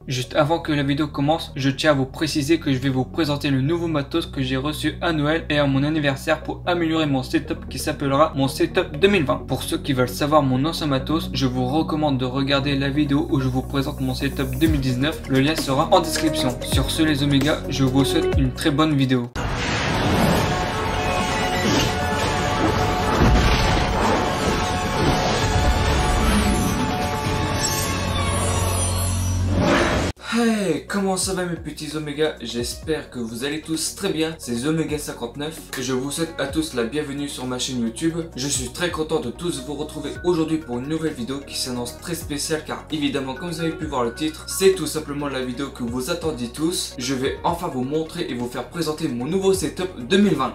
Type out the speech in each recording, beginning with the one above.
Juste avant que la vidéo commence, je tiens à vous préciser que je vais vous présenter le nouveau matos que j'ai reçu à Noël et à mon anniversaire pour améliorer mon setup qui s'appellera mon setup 2020. Pour ceux qui veulent savoir mon ancien matos, je vous recommande de regarder la vidéo où je vous présente mon setup 2019, le lien sera en description. Sur ce les Oméga, je vous souhaite une très bonne vidéo. Hey, comment ça va mes petits Oméga? J'espère que vous allez tous très bien, c'est Oméga59 et je vous souhaite à tous la bienvenue sur ma chaîne YouTube. Je suis très content de tous vous retrouver aujourd'hui pour une nouvelle vidéo qui s'annonce très spéciale car évidemment comme vous avez pu voir le titre, c'est tout simplement la vidéo que vous attendiez tous. Je vais enfin vous montrer et vous faire présenter mon nouveau setup 2020.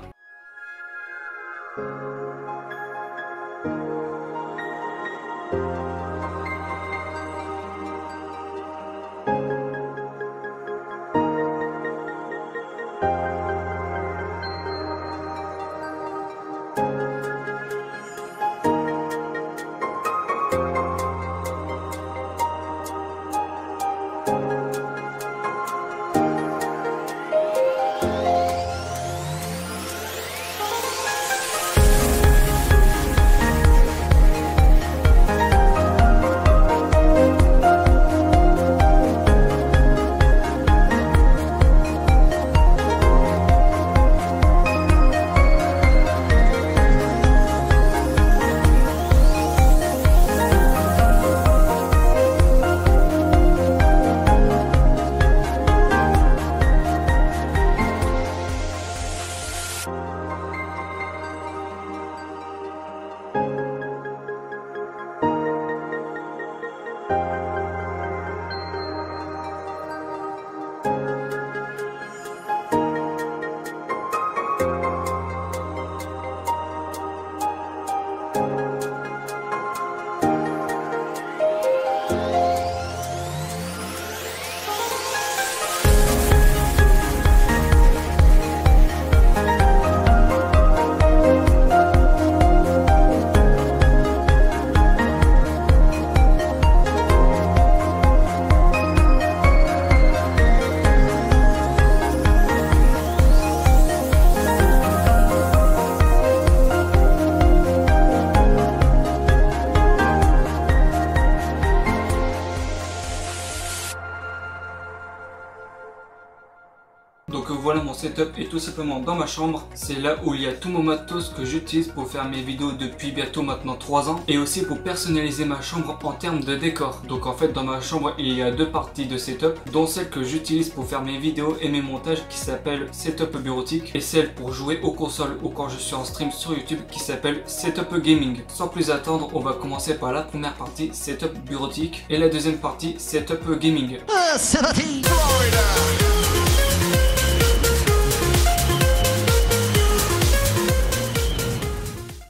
Donc voilà, mon setup est tout simplement dans ma chambre. C'est là où il y a tout mon matos que j'utilise pour faire mes vidéos depuis bientôt maintenant 3 ans. Et aussi pour personnaliser ma chambre en termes de décor. Donc en fait dans ma chambre il y a deux parties de setup, dont celle que j'utilise pour faire mes vidéos et mes montages qui s'appelle setup bureautique. Et celle pour jouer aux consoles ou quand je suis en stream sur YouTube qui s'appelle setup gaming. Sans plus attendre, on va commencer par la première partie setup bureautique et la deuxième partie setup gaming. C'est parti.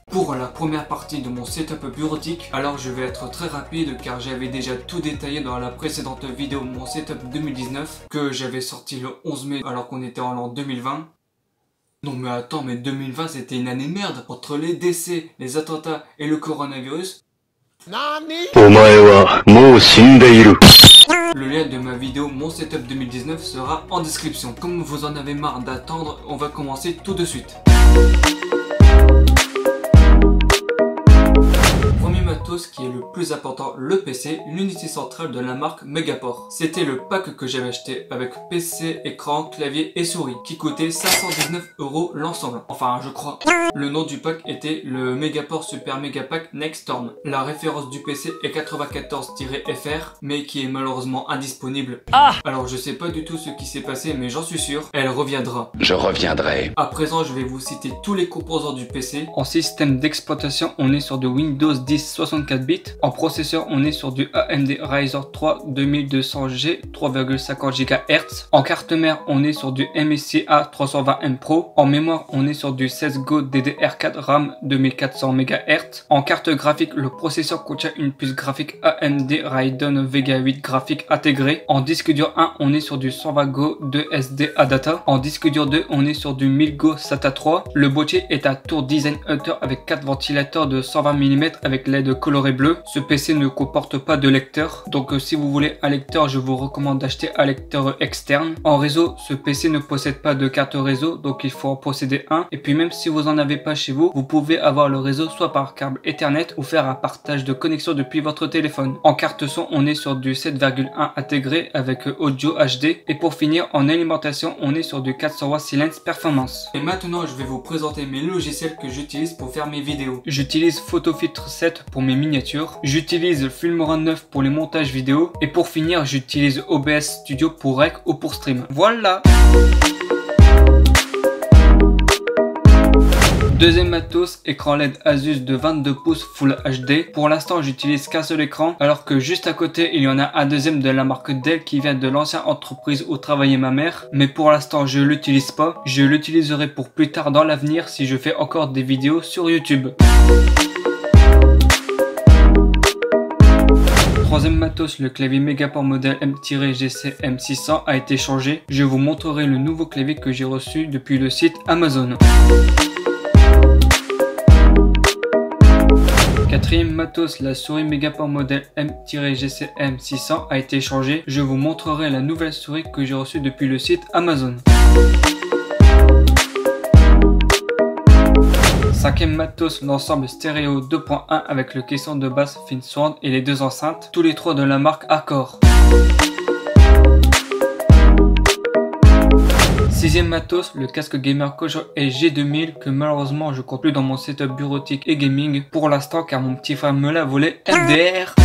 Pour la première partie de mon setup bureautique, alors je vais être très rapide car j'avais déjà tout détaillé dans la précédente vidéo mon setup 2019 que j'avais sorti le 11 mai alors qu'on était en l'an 2020. Non mais attends, mais 2020 c'était une année merde entre les décès, les attentats et le coronavirus. Le lien de ma vidéo mon setup 2019 sera en description. Comme vous en avez marre d'attendre, on va commencer tout de suite. Matos qui est le plus important, le PC, l'unité centrale de la marque Megaport. C'était le pack que j'avais acheté avec PC, écran, clavier et souris qui coûtait 519 € l'ensemble. Enfin je crois. Le nom du pack était le Megaport Super Mega Pack Next Storm. La référence du PC est 94-FR mais qui est malheureusement indisponible. Alors je sais pas du tout ce qui s'est passé mais j'en suis sûr, elle reviendra. Je reviendrai. À présent je vais vous citer tous les composants du PC. En système d'exploitation on est sur du Windows 10 64 bits. En processeur, on est sur du AMD Ryzen 3 2200G 3,50 GHz. En carte mère, on est sur du MSI A320M Pro. En mémoire, on est sur du 16 Go DDR4 RAM 2400 MHz. En carte graphique, le processeur contient une puce graphique AMD Radeon Vega 8 graphique intégrée. En disque dur 1, on est sur du 120 Go 2 SD ADATA. En disque dur 2, on est sur du 1000 Go SATA 3. Le boîtier est un Tour Design Hunter avec 4 ventilateurs de 120 mm avec LED coloré coloré bleu. Ce PC ne comporte pas de lecteur, donc si vous voulez un lecteur, je vous recommande d'acheter un lecteur externe. En réseau, ce PC ne possède pas de carte réseau, donc il faut en posséder un. Et puis même si vous en avez pas chez vous, vous pouvez avoir le réseau soit par câble Ethernet ou faire un partage de connexion depuis votre téléphone. En carte son, on est sur du 7,1 intégré avec audio HD. Et pour finir, en alimentation, on est sur du 400 watts Silence Performance. Et maintenant, je vais vous présenter mes logiciels que j'utilise pour faire mes vidéos. J'utilise PhotoFiltre 7 pour mes miniatures. J'utilise Filmora 9 pour les montages vidéo. Et pour finir, j'utilise OBS Studio pour rec ou pour stream. Voilà! Deuxième matos, écran LED Asus de 22 pouces Full HD. Pour l'instant, j'utilise qu'un seul écran, alors que juste à côté, il y en a un deuxième de la marque Dell qui vient de l'ancienne entreprise où travaillait ma mère. Mais pour l'instant, je l'utilise pas. Je l'utiliserai pour plus tard dans l'avenir si je fais encore des vidéos sur YouTube. Troisième matos, le clavier Megaport modèle M-GC M600 a été changé. Je vous montrerai le nouveau clavier que j'ai reçu depuis le site Amazon. Quatrième matos, la souris Megaport modèle M-GC M600 a été changée. Je vous montrerai la nouvelle souris que j'ai reçue depuis le site Amazon. Cinquième matos, l'ensemble stéréo 2.1 avec le caisson de basse Finswand et les deux enceintes, tous les trois de la marque Accor. Sixième matos, le casque gamer Kojo G2000 que malheureusement je compte plus dans mon setup bureautique et gaming pour l'instant car mon petit frère me l'a volé MDR.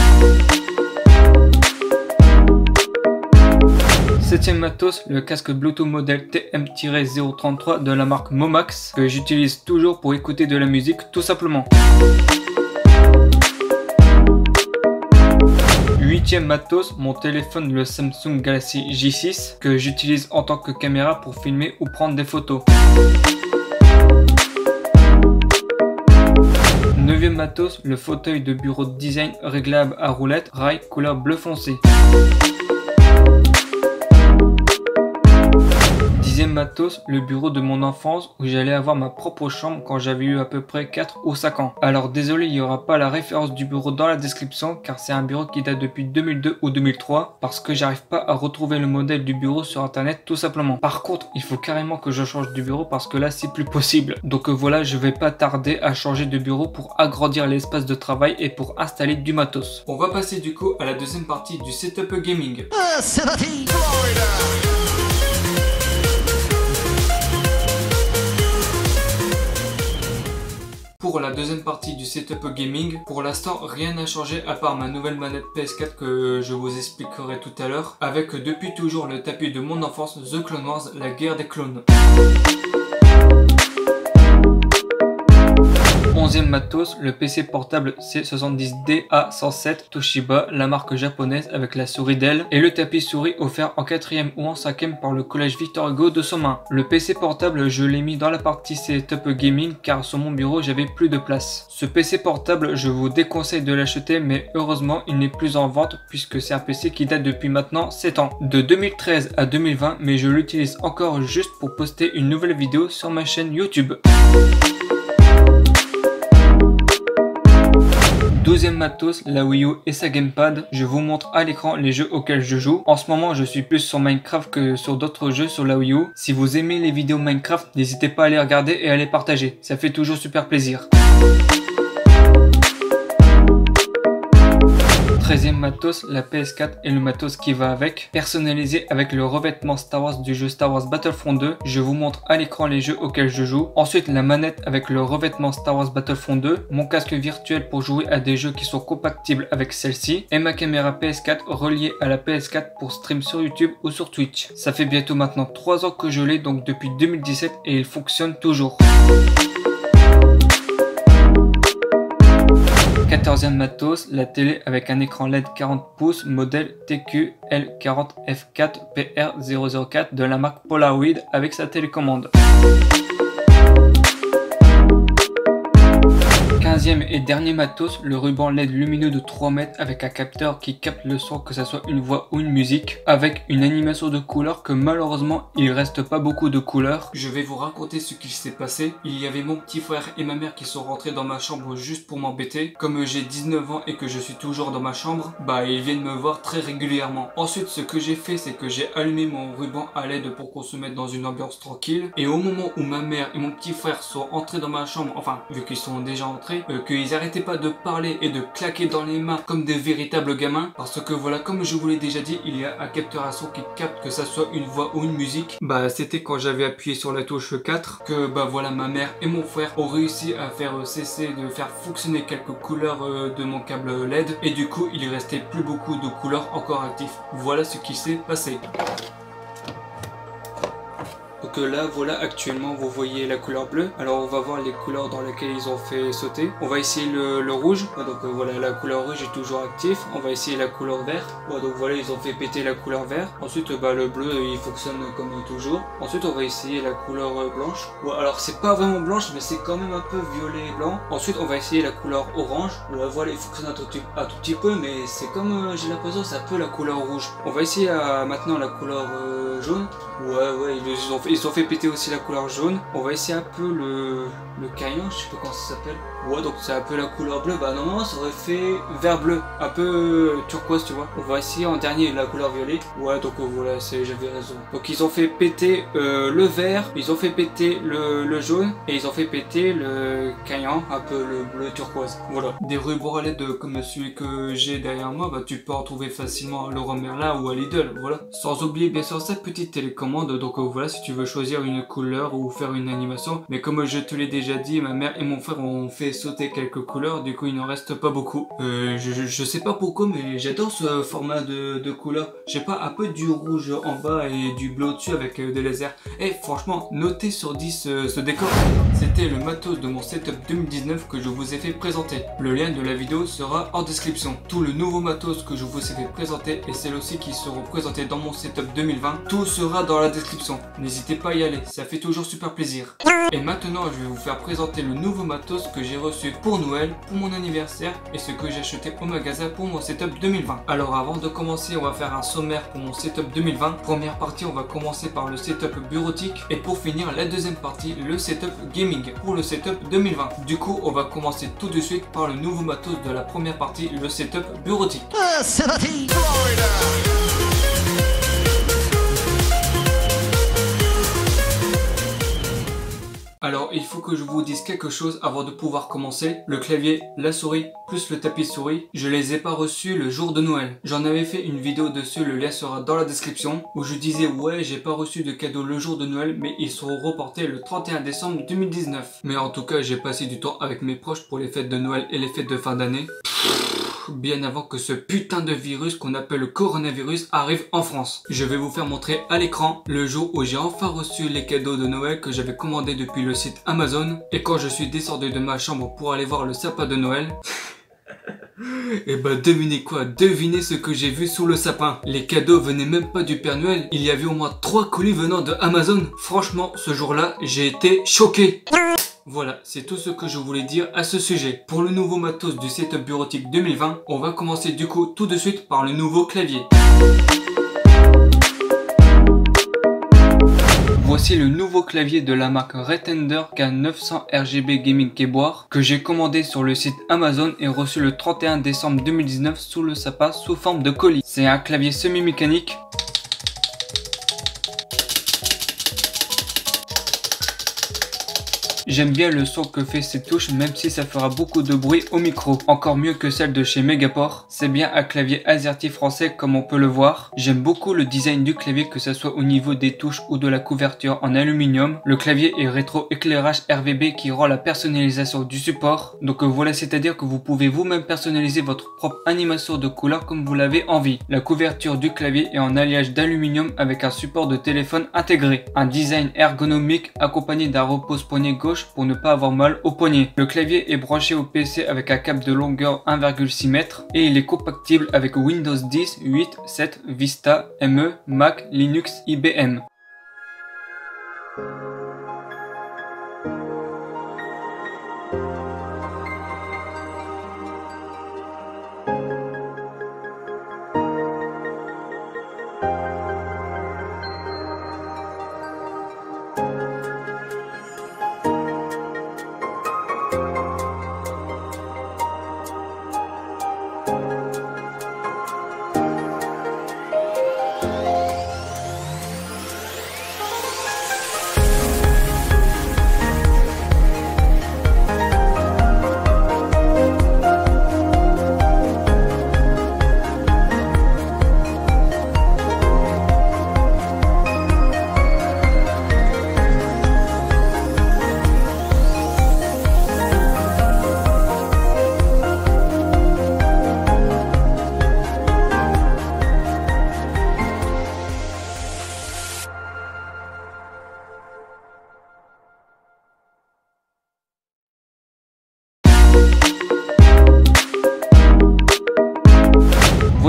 Septième matos, le casque Bluetooth modèle TM-033 de la marque Momax que j'utilise toujours pour écouter de la musique tout simplement. Huitième matos, mon téléphone le Samsung Galaxy J6 que j'utilise en tant que caméra pour filmer ou prendre des photos. Neuvième matos, le fauteuil de bureau de design réglable à roulette rail couleur bleu foncé. Dixième matos, le bureau de mon enfance où j'allais avoir ma propre chambre quand j'avais eu à peu près 4 ou 5 ans. Alors désolé, il n'y aura pas la référence du bureau dans la description car c'est un bureau qui date depuis 2002 ou 2003 parce que j'arrive pas à retrouver le modèle du bureau sur internet tout simplement. Par contre, il faut carrément que je change de bureau parce que là c'est plus possible. Donc voilà, je vais pas tarder à changer de bureau pour agrandir l'espace de travail et pour installer du matos. On va passer du coup à la deuxième partie du setup gaming. Pour la deuxième partie du setup gaming, pour l'instant rien n'a changé à part ma nouvelle manette PS4 que je vous expliquerai tout à l'heure, avec depuis toujours le tapis de mon enfance The Clone Wars, la guerre des clones. 11e matos, le PC portable C70DA107 Toshiba, la marque japonaise avec la souris Dell et le tapis souris offert en 4e ou en 5e par le collège Victor Hugo de Somain. Le PC portable, je l'ai mis dans la partie setup gaming car sur mon bureau j'avais plus de place. Ce PC portable, je vous déconseille de l'acheter mais heureusement il n'est plus en vente puisque c'est un PC qui date depuis maintenant 7 ans. De 2013 à 2020 mais je l'utilise encore juste pour poster une nouvelle vidéo sur ma chaîne YouTube. 12e matos, la Wii U et sa gamepad. Je vous montre à l'écran les jeux auxquels je joue. En ce moment, je suis plus sur Minecraft que sur d'autres jeux sur la Wii U. Si vous aimez les vidéos Minecraft, n'hésitez pas à les regarder et à les partager. Ça fait toujours super plaisir. 13e matos, la PS4 et le matos qui va avec, personnalisé avec le revêtement Star Wars du jeu Star Wars Battlefront 2. Je vous montre à l'écran les jeux auxquels je joue. Ensuite la manette avec le revêtement Star Wars Battlefront 2, mon casque virtuel pour jouer à des jeux qui sont compatibles avec celle-ci et ma caméra PS4 reliée à la PS4 pour stream sur YouTube ou sur Twitch. Ça fait bientôt maintenant 3 ans que je l'ai, donc depuis 2017, et il fonctionne toujours. 14e matos, la télé avec un écran LED 40 pouces modèle TQ-L40F4PR004 de la marque Polaroid avec sa télécommande. 15e et dernier matos, le ruban LED lumineux de 3 mètres avec un capteur qui capte le son, que ça soit une voix ou une musique, avec une animation de couleurs que malheureusement il reste pas beaucoup de couleurs. Je vais vous raconter ce qui s'est passé. Il y avait mon petit frère et ma mère qui sont rentrés dans ma chambre juste pour m'embêter. Comme j'ai 19 ans et que je suis toujours dans ma chambre, bah ils viennent me voir très régulièrement. Ensuite ce que j'ai fait, c'est que j'ai allumé mon ruban à LED pour qu'on se mette dans une ambiance tranquille. Et au moment où ma mère et mon petit frère sont entrés dans ma chambre, enfin vu qu'ils sont déjà entrés, qu'ils arrêtaient pas de parler et de claquer dans les mains comme des véritables gamins, parce que voilà, comme je vous l'ai déjà dit, il y a un capteur à son qui capte que ça soit une voix ou une musique. Bah c'était quand j'avais appuyé sur la touche 4 que bah voilà, ma mère et mon frère ont réussi à faire cesser de faire fonctionner quelques couleurs de mon câble LED, et du coup il restait plus beaucoup de couleurs encore actives. Voilà ce qui s'est passé. Donc là voilà, actuellement vous voyez la couleur bleue. Alors on va voir les couleurs dans lesquelles ils ont fait sauter. On va essayer le rouge. Donc voilà, la couleur rouge est toujours active. On va essayer la couleur vert. Donc voilà, ils ont fait péter la couleur vert. Ensuite bah, le bleu il fonctionne comme toujours. Ensuite on va essayer la couleur blanche. Alors c'est pas vraiment blanche, mais c'est quand même un peu violet et blanc. Ensuite on va essayer la couleur orange. Voilà, il fonctionne un tout petit peu, mais c'est comme j'ai l'impression c'est un peu la couleur rouge. On va essayer maintenant la couleur jaune. Ouais, ils ont fait péter aussi la couleur jaune. On va essayer un peu le crayon, je sais pas comment ça s'appelle. Ouais, donc c'est un peu la couleur bleue. Bah normalement ça aurait fait vert bleu, un peu turquoise, tu vois. On va essayer en dernier la couleur violet. Ouais, donc voilà, j'avais raison. Donc ils ont fait péter le vert, ils ont fait péter le jaune, et ils ont fait péter le crayon, un peu le bleu turquoise. Voilà. Des rubans à LED comme celui que j'ai derrière moi, bah tu peux en trouver facilement à Leroy Merlin ou à Lidl, voilà. Sans oublier bien sûr cette petite télécommande. Donc voilà, si tu veux choisir une couleur ou faire une animation. Mais comme je te l'ai déjà dit, ma mère et mon frère ont fait sauter quelques couleurs, du coup il n'en reste pas beaucoup. Je sais pas pourquoi, mais j'adore ce format de couleurs. Je sais pas, un peu du rouge en bas et du bleu au-dessus avec des lasers. Et franchement, notez sur 10 ce décor. C'était le matos de mon setup 2019 que je vous ai fait présenter. Le lien de la vidéo sera en description. Tout le nouveau matos que je vous ai fait présenter et celles aussi qui seront présentées dans mon setup 2020, tout sera dans la description. N'hésitez pas à y aller, ça fait toujours super plaisir. Et maintenant je vais vous faire présenter le nouveau matos que j'ai reçu pour Noël, pour mon anniversaire, et ce que j'ai acheté au magasin pour mon setup 2020. Alors avant de commencer, on va faire un sommaire pour mon setup 2020. Première partie, on va commencer par le setup bureautique, et pour finir la deuxième partie, le setup gaming pour le setup 2020. Du coup on va commencer tout de suite par le nouveau matos de la première partie, le setup bureautique. C'est parti. Alors il faut que je vous dise quelque chose avant de pouvoir commencer. Le clavier, la souris, plus le tapis souris, je les ai pas reçus le jour de Noël. J'en avais fait une vidéo dessus, le lien sera dans la description, où je disais ouais, j'ai pas reçu de cadeau le jour de Noël, mais ils seront reportés le 31 décembre 2019. Mais en tout cas j'ai passé du temps avec mes proches pour les fêtes de Noël et les fêtes de fin d'année. Bien avant que ce putain de virus qu'on appelle le coronavirus arrive en France. Je vais vous faire montrer à l'écran le jour où j'ai enfin reçu les cadeaux de Noël que j'avais commandés depuis le site Amazon. Et quand je suis descendu de ma chambre pour aller voir le sapin de Noël... Et bah devinez quoi, devinez ce que j'ai vu sous le sapin. Les cadeaux venaient même pas du Père Noël, il y avait au moins 3 colis venant de Amazon. Franchement, ce jour-là, j'ai été choqué. Voilà, c'est tout ce que je voulais dire à ce sujet. Pour le nouveau matos du setup bureautique 2020, on va commencer du coup tout de suite par le nouveau clavier. Voici le nouveau clavier de la marque Retender K900 RGB Gaming Keyboard que j'ai commandé sur le site Amazon et reçu le 31 décembre 2019 sous le sapin sous forme de colis. C'est un clavier semi-mécanique. J'aime bien le son que fait cette touche, même si ça fera beaucoup de bruit au micro. Encore mieux que celle de chez Megaport. C'est bien un clavier AZERTY français comme on peut le voir. J'aime beaucoup le design du clavier, que ce soit au niveau des touches ou de la couverture en aluminium. Le clavier est rétro-éclairage RVB qui rend la personnalisation du support. Donc voilà, c'est-à-dire que vous pouvez vous-même personnaliser votre propre animation de couleur comme vous l'avez envie. La couverture du clavier est en alliage d'aluminium avec un support de téléphone intégré. Un design ergonomique accompagné d'un repose-poignet gauche pour ne pas avoir mal au poignet. Le clavier est branché au PC avec un câble de longueur 1,6 m et il est compatible avec Windows 10, 8, 7, Vista, ME, Mac, Linux, IBM.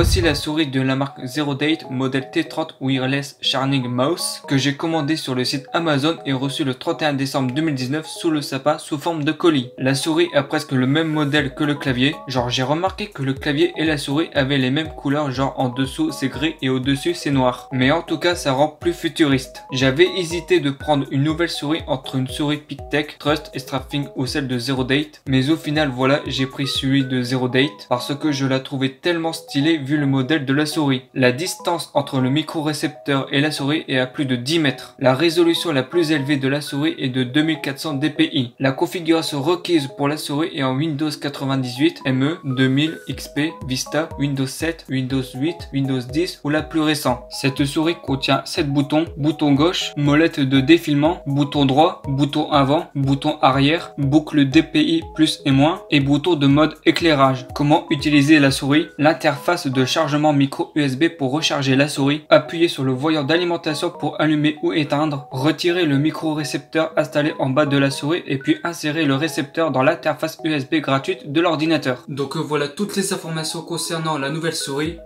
Voici la souris de la marque Zero Date modèle T30 Wireless Charging Mouse que j'ai commandé sur le site Amazon et reçu le 31 décembre 2019 sous le sapin sous forme de colis. La souris a presque le même modèle que le clavier, genre j'ai remarqué que le clavier et la souris avaient les mêmes couleurs, genre en dessous c'est gris et au dessus c'est noir. Mais en tout cas ça rend plus futuriste. J'avais hésité de prendre une nouvelle souris entre une souris Pictech, Trust et Strapping ou celle de Zero Date, mais au final voilà j'ai pris celui de Zero Date parce que je la trouvais tellement stylée vu le modèle de la souris. La distance entre le micro-récepteur et la souris est à plus de 10 mètres. La résolution la plus élevée de la souris est de 2400 dpi. La configuration requise pour la souris est en Windows 98, ME, 2000, XP, Vista, Windows 7, Windows 8, Windows 10 ou la plus récente. Cette souris contient 7 boutons, bouton gauche, molette de défilement, bouton droit, bouton avant, bouton arrière, boucle DPI plus et moins et bouton de mode éclairage. Comment utiliser la souris? L'interface de chargement micro USB pour recharger la souris, appuyer sur le voyant d'alimentation pour allumer ou éteindre, retirer le micro récepteur installé en bas de la souris et puis insérer le récepteur dans l'interface USB gratuite de l'ordinateur. Donc voilà toutes les informations concernant la nouvelle souris.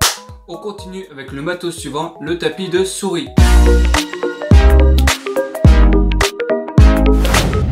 On continue avec le matos suivant, le tapis de souris.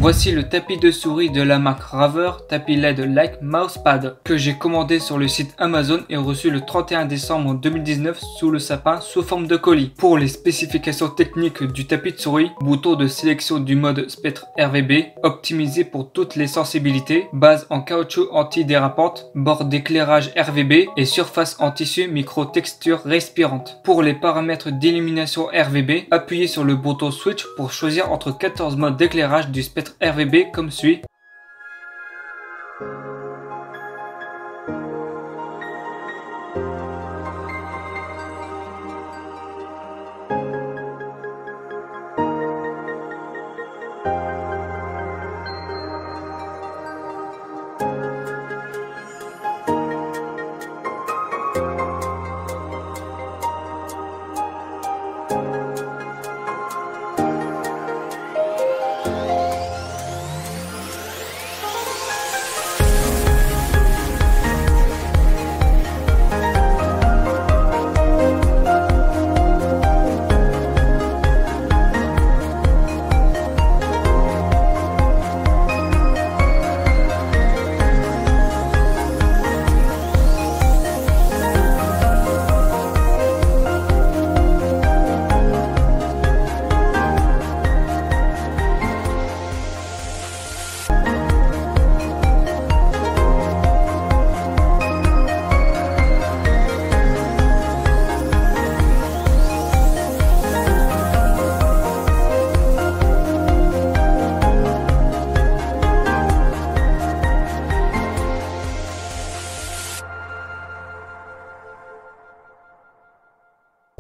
Voici le tapis de souris de la marque Raver, tapis LED Like Mousepad, que j'ai commandé sur le site Amazon et reçu le 31 décembre 2019 sous le sapin sous forme de colis. Pour les spécifications techniques du tapis de souris, bouton de sélection du mode spectre RVB, optimisé pour toutes les sensibilités, base en caoutchouc anti-dérapante, bord d'éclairage RVB et surface en tissu micro-texture respirante. Pour les paramètres d'illumination RVB, appuyez sur le bouton Switch pour choisir entre 14 modes d'éclairage du spectre RVB comme suit.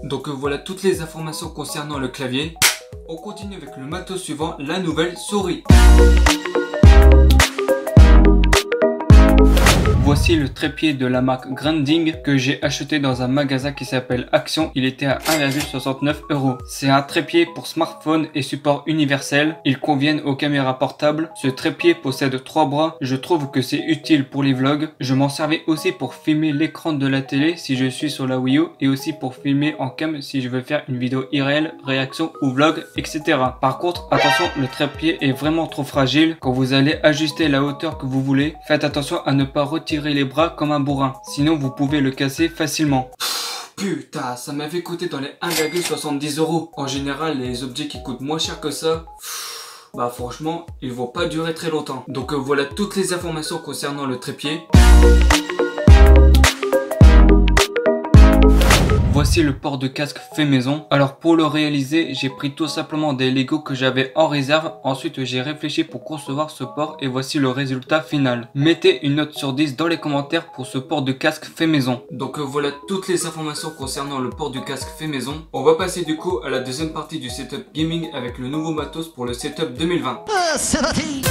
Donc voilà toutes les informations concernant le clavier. On continue avec le matos suivant, la nouvelle souris. Voici le trépied de la marque Grinding que j'ai acheté dans un magasin qui s'appelle Action. Il était à 1,69 €. C'est un trépied pour smartphone et support universel. Ils conviennent aux caméras portables. Ce trépied possède 3 bras. Je trouve que c'est utile pour les vlogs. Je m'en servais aussi pour filmer l'écran de la télé si je suis sur la Wii U et aussi pour filmer en cam si je veux faire une vidéo IRL, réaction ou vlog, etc. Par contre, attention, le trépied est vraiment trop fragile. Quand vous allez ajuster la hauteur que vous voulez, faites attention à ne pas retirer les bras comme un bourrin, sinon vous pouvez le casser facilement. Putain, ça m'avait coûté dans les 1,70 €. En général, les objets qui coûtent moins cher que ça, bah franchement, ils vont pas durer très longtemps. Donc voilà toutes les informations concernant le trépied. Voici le port de casque fait maison. Alors pour le réaliser, j'ai pris tout simplement des Lego que j'avais en réserve. Ensuite j'ai réfléchi pour concevoir ce port et voici le résultat final. Mettez une note sur 10 dans les commentaires pour ce port de casque fait maison. Donc voilà toutes les informations concernant le port du casque fait maison. On va passer du coup à la deuxième partie du setup gaming avec le nouveau matos pour le setup 2020. C'est parti.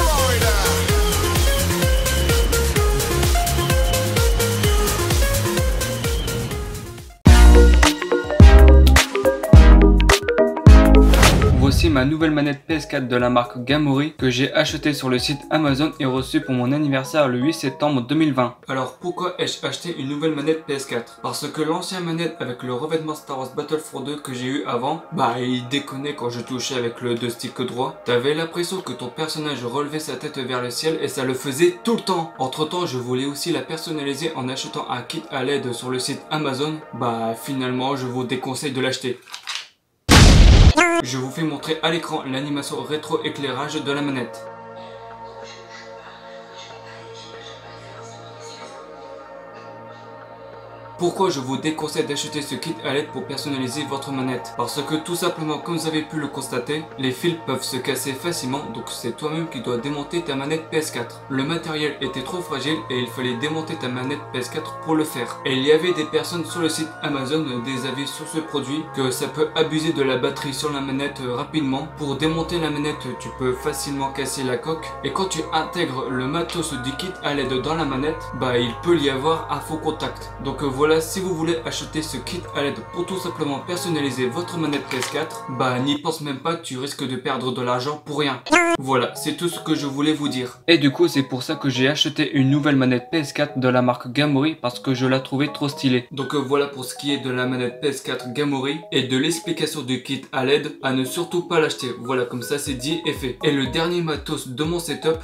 Voici ma nouvelle manette PS4 de la marque Gamori que j'ai achetée sur le site Amazon et reçue pour mon anniversaire le 8 septembre 2020. Alors pourquoi ai-je acheté une nouvelle manette PS4? Parce que l'ancienne manette avec le revêtement Star Wars Battlefront 2 que j'ai eu avant, il déconnait quand je touchais avec le deux sticks droit. T'avais l'impression que ton personnage relevait sa tête vers le ciel et ça le faisait tout le temps. Entre temps, je voulais aussi la personnaliser en achetant un kit à LED sur le site Amazon. Finalement, je vous déconseille de l'acheter. Je vous fais montrer à l'écran l'animation rétro-éclairage de la manette. Pourquoi je vous déconseille d'acheter ce kit à LED pour personnaliser votre manette? Parce que tout simplement, comme vous avez pu le constater, les fils peuvent se casser facilement, donc c'est toi-même qui dois démonter ta manette PS4. Le matériel était trop fragile et il fallait démonter ta manette PS4 pour le faire. Et il y avait des personnes sur le site Amazon des avis sur ce produit que ça peut abuser de la batterie sur la manette rapidement. Pour démonter la manette, tu peux facilement casser la coque et quand tu intègres le matos du kit à LED dans la manette, il peut y avoir un faux contact. Donc voilà, si vous voulez acheter ce kit à LED pour tout simplement personnaliser votre manette PS4, n'y pense même pas, tu risques de perdre de l'argent pour rien. Voilà, c'est tout ce que je voulais vous dire. Et du coup, c'est pour ça que j'ai acheté une nouvelle manette PS4 de la marque Gamori parce que je la trouvais trop stylée. Donc voilà pour ce qui est de la manette PS4 Gamori et de l'explication du kit à LED, à ne surtout pas l'acheter. Voilà, comme ça c'est dit et fait. Et le dernier matos de mon setup,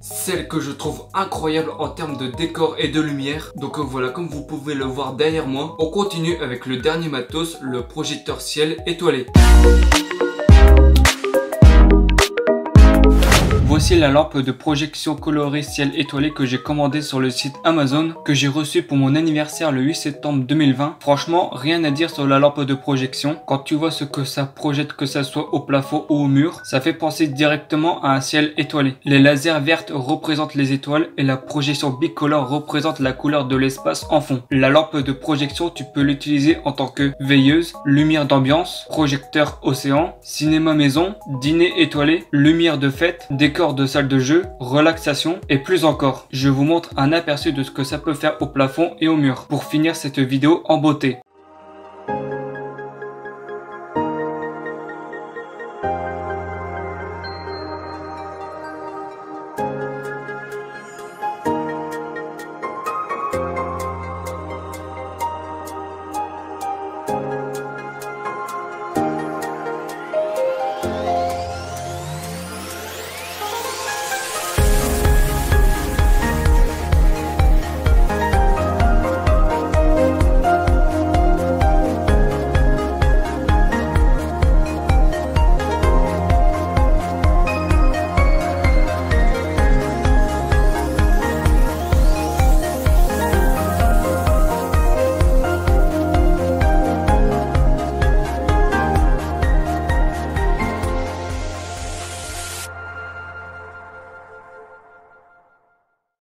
celle que je trouve incroyable en termes de décor et de lumière. Donc voilà, comme vous pouvez le voir derrière moi, on continue avec le dernier matos, le projecteur ciel étoilé. Voici la lampe de projection colorée ciel étoilé que j'ai commandée sur le site Amazon, que j'ai reçue pour mon anniversaire le 8 septembre 2020. Franchement, rien à dire sur la lampe de projection. Quand tu vois ce que ça projette, que ça soit au plafond ou au mur, ça fait penser directement à un ciel étoilé. Les lasers vertes représentent les étoiles et la projection bicolore représente la couleur de l'espace en fond. La lampe de projection, tu peux l'utiliser en tant que veilleuse, lumière d'ambiance, projecteur océan, cinéma maison, dîner étoilé, lumière de fête, décor de salle de jeu, relaxation et plus encore. Je vous montre un aperçu de ce que ça peut faire au plafond et au mur pour finir cette vidéo en beauté.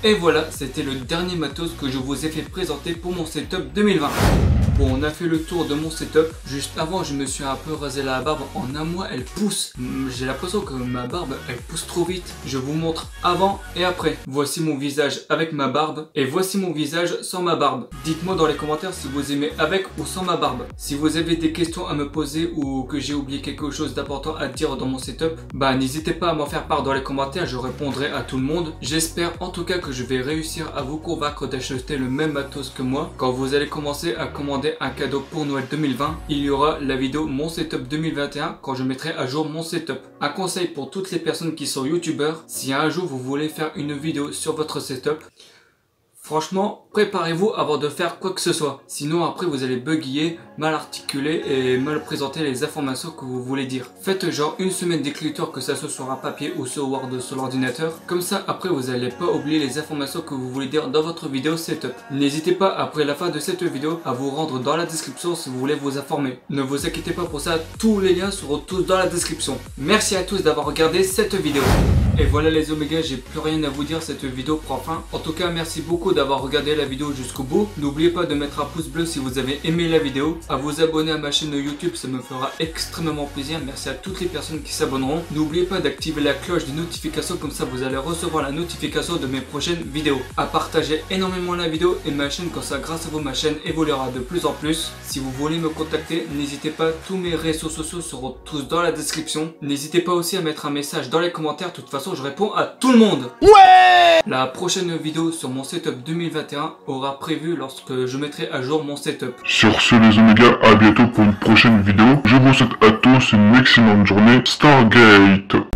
Et voilà, c'était le dernier matos que je vous ai fait présenter pour mon setup 2020. Bon, on a fait le tour de mon setup. Juste avant, je me suis un peu rasé la barbe. En un mois, elle pousse. J'ai l'impression que ma barbe, elle pousse trop vite. Je vous montre avant et après. Voici mon visage avec ma barbe. Et voici mon visage sans ma barbe. Dites-moi dans les commentaires si vous aimez avec ou sans ma barbe. Si vous avez des questions à me poser ou que j'ai oublié quelque chose d'important à dire dans mon setup, n'hésitez pas à m'en faire part dans les commentaires. Je répondrai à tout le monde. J'espère en tout cas que je vais réussir à vous convaincre d'acheter le même matos que moi. Quand vous allez commencer à commander un cadeau pour Noël 2020, il y aura la vidéo mon setup 2021 quand je mettrai à jour mon setup. Un conseil pour toutes les personnes qui sont youtubeurs, si un jour vous voulez faire une vidéo sur votre setup, franchement, préparez-vous avant de faire quoi que ce soit. Sinon, après, vous allez bugger, mal articuler et mal présenter les informations que vous voulez dire. Faites genre une semaine d'écriture, que ça soit sur un papier ou sur Word sur l'ordinateur. Comme ça, après, vous n'allez pas oublier les informations que vous voulez dire dans votre vidéo setup. N'hésitez pas, après la fin de cette vidéo, à vous rendre dans la description si vous voulez vous informer. Ne vous inquiétez pas pour ça, tous les liens seront tous dans la description. Merci à tous d'avoir regardé cette vidéo. Et voilà les Oméga, j'ai plus rien à vous dire, cette vidéo prend fin. En tout cas, merci beaucoup d'avoir regardé la vidéo jusqu'au bout. N'oubliez pas de mettre un pouce bleu si vous avez aimé la vidéo, à vous abonner à ma chaîne YouTube, ça me fera extrêmement plaisir. Merci à toutes les personnes qui s'abonneront. N'oubliez pas d'activer la cloche des notifications, comme ça vous allez recevoir la notification de mes prochaines vidéos. À partager énormément la vidéo et ma chaîne, comme ça grâce à vous ma chaîne évoluera de plus en plus. Si vous voulez me contacter, n'hésitez pas, tous mes réseaux sociaux seront tous dans la description. N'hésitez pas aussi à mettre un message dans les commentaires, de toute façon je réponds à tout le monde. Ouais! La prochaine vidéo sur mon setup 2021 aura prévu lorsque je mettrai à jour mon setup. Sur ce les Oméga, à bientôt pour une prochaine vidéo. Je vous souhaite à tous une excellente journée. Stargate!